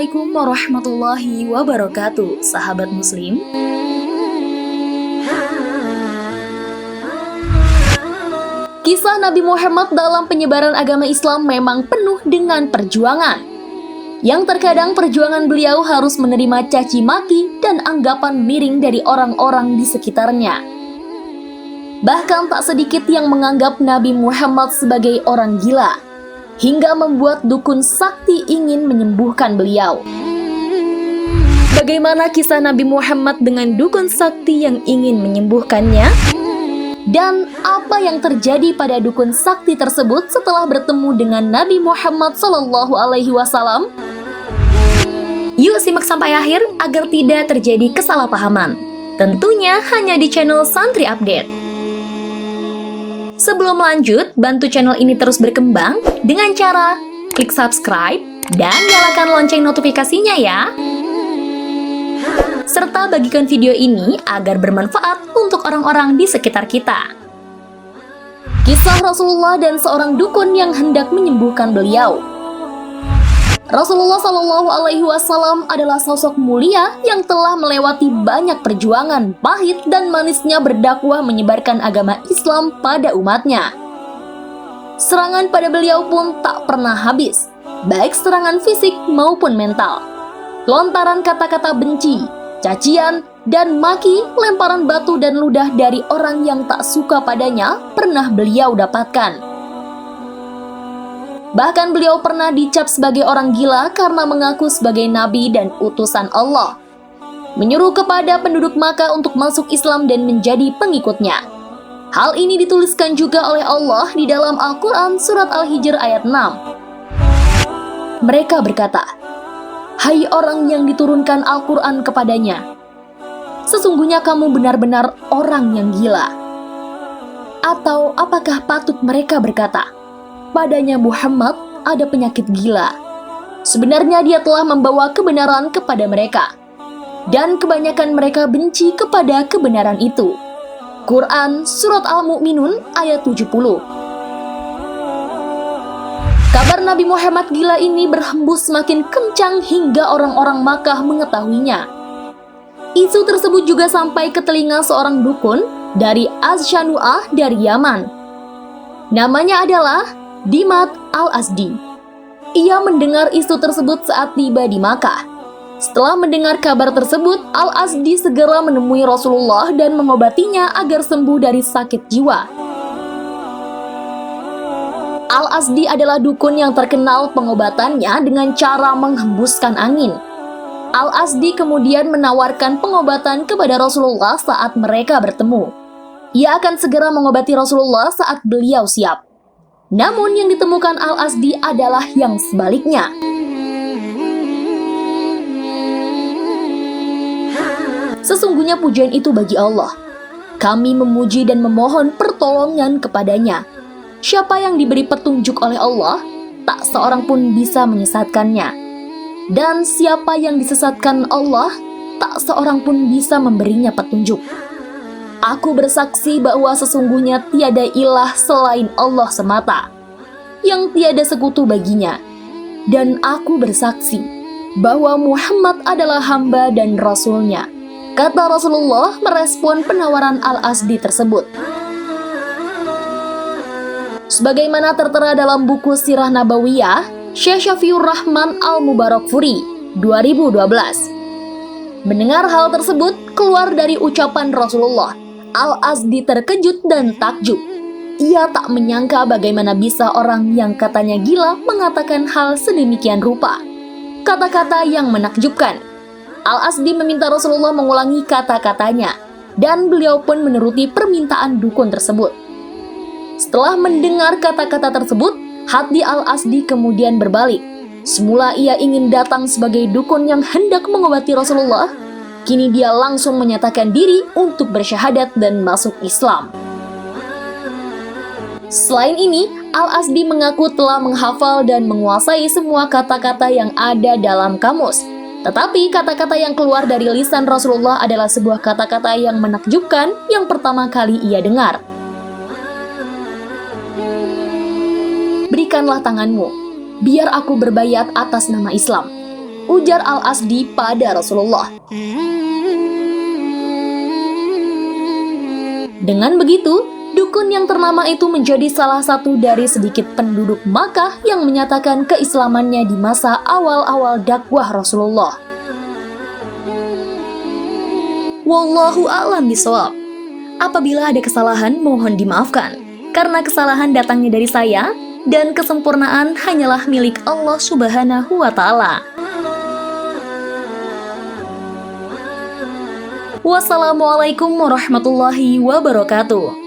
Assalamualaikum warahmatullahi wabarakatuh, sahabat muslim. Kisah Nabi Muhammad dalam penyebaran agama Islam memang penuh dengan perjuangan. Yang terkadang perjuangan beliau harus menerima caci maki dan anggapan miring dari orang-orang di sekitarnya. Bahkan tak sedikit yang menganggap Nabi Muhammad sebagai orang gila, hingga membuat dukun sakti ingin menyembuhkan beliau. Bagaimana kisah Nabi Muhammad dengan dukun sakti yang ingin menyembuhkannya? Dan apa yang terjadi pada dukun sakti tersebut setelah bertemu dengan Nabi Muhammad SAW? Yuk simak sampai akhir agar tidak terjadi kesalahpahaman. Tentunya hanya di channel Santri Update. Sebelum lanjut, bantu channel ini terus berkembang dengan cara klik subscribe dan nyalakan lonceng notifikasinya ya. Serta bagikan video ini agar bermanfaat untuk orang-orang di sekitar kita. Kisah Rasulullah dan seorang dukun yang hendak menyembuhkan beliau. Rasulullah SAW adalah sosok mulia yang telah melewati banyak perjuangan pahit dan manisnya berdakwah menyebarkan agama Islam pada umatnya. Serangan pada beliau pun tak pernah habis, baik serangan fisik maupun mental. Lontaran kata-kata benci, cacian, dan maki, lemparan batu dan ludah dari orang yang tak suka padanya pernah beliau dapatkan. Bahkan beliau pernah dicap sebagai orang gila karena mengaku sebagai nabi dan utusan Allah, menyuruh kepada penduduk Makkah untuk masuk Islam dan menjadi pengikutnya. Hal ini dituliskan juga oleh Allah di dalam Al-Quran surat Al-Hijr ayat 6. Mereka berkata, "Hai orang yang diturunkan Al-Quran kepadanya, sesungguhnya kamu benar-benar orang yang gila." Atau apakah patut mereka berkata, "Padanya Muhammad ada penyakit gila"? Sebenarnya dia telah membawa kebenaran kepada mereka, dan kebanyakan mereka benci kepada kebenaran itu. Quran Surat Al-Mu'minun ayat 70. Kabar Nabi Muhammad gila ini berhembus semakin kencang hingga orang-orang Makkah mengetahuinya. Isu tersebut juga sampai ke telinga seorang dukun dari Az-Shanu'ah dari Yaman. Namanya adalah Dimat Al-Azdi. Ia mendengar isu tersebut saat tiba di Makkah. Setelah mendengar kabar tersebut, Al-Azdi segera menemui Rasulullah dan mengobatinya agar sembuh dari sakit jiwa. Al-Azdi adalah dukun yang terkenal pengobatannya dengan cara menghembuskan angin. Al-Azdi kemudian menawarkan pengobatan kepada Rasulullah saat mereka bertemu. Ia akan segera mengobati Rasulullah saat beliau siap. Namun yang ditemukan Al-Azdi adalah yang sebaliknya. Sesungguhnya pujian itu bagi Allah. Kami memuji dan memohon pertolongan kepadanya. Siapa yang diberi petunjuk oleh Allah, tak seorang pun bisa menyesatkannya. Dan siapa yang disesatkan Allah, tak seorang pun bisa memberinya petunjuk. Aku bersaksi bahwa sesungguhnya tiada ilah selain Allah semata, yang tiada sekutu baginya. Dan aku bersaksi bahwa Muhammad adalah hamba dan rasulnya, kata Rasulullah merespon penawaran Al-Azdi tersebut. Sebagaimana tertera dalam buku Sirah Nabawiyah, Syekh Syafiur Rahman Al-Mubarakfuri, 2012. Mendengar hal tersebut keluar dari ucapan Rasulullah, Al-Azdi terkejut dan takjub. Ia tak menyangka bagaimana bisa orang yang katanya gila mengatakan hal sedemikian rupa. Kata-kata yang menakjubkan. Al-Azdi meminta Rasulullah mengulangi kata-katanya, dan beliau pun menuruti permintaan dukun tersebut. Setelah mendengar kata-kata tersebut, hati Al-Azdi kemudian berbalik. Semula ia ingin datang sebagai dukun yang hendak mengobati Rasulullah. Kini dia langsung menyatakan diri untuk bersyahadat dan masuk Islam. Selain ini, Al-Azdi mengaku telah menghafal dan menguasai semua kata-kata yang ada dalam kamus. Tetapi kata-kata yang keluar dari lisan Rasulullah adalah sebuah kata-kata yang menakjubkan yang pertama kali ia dengar. Berikanlah tanganmu, biar aku berbayat atas nama Islam. ujar Al-Asdi pada Rasulullah. Dengan begitu, dukun yang ternama itu menjadi salah satu dari sedikit penduduk Makkah yang menyatakan keislamannya di masa awal-awal dakwah Rasulullah. Wallahu a'lam bishawab. Apabila ada kesalahan, mohon dimaafkan. Karena kesalahan datangnya dari saya, dan kesempurnaan hanyalah milik Allah Subhanahu wa Ta'ala. Wassalamualaikum warahmatullahi wabarakatuh.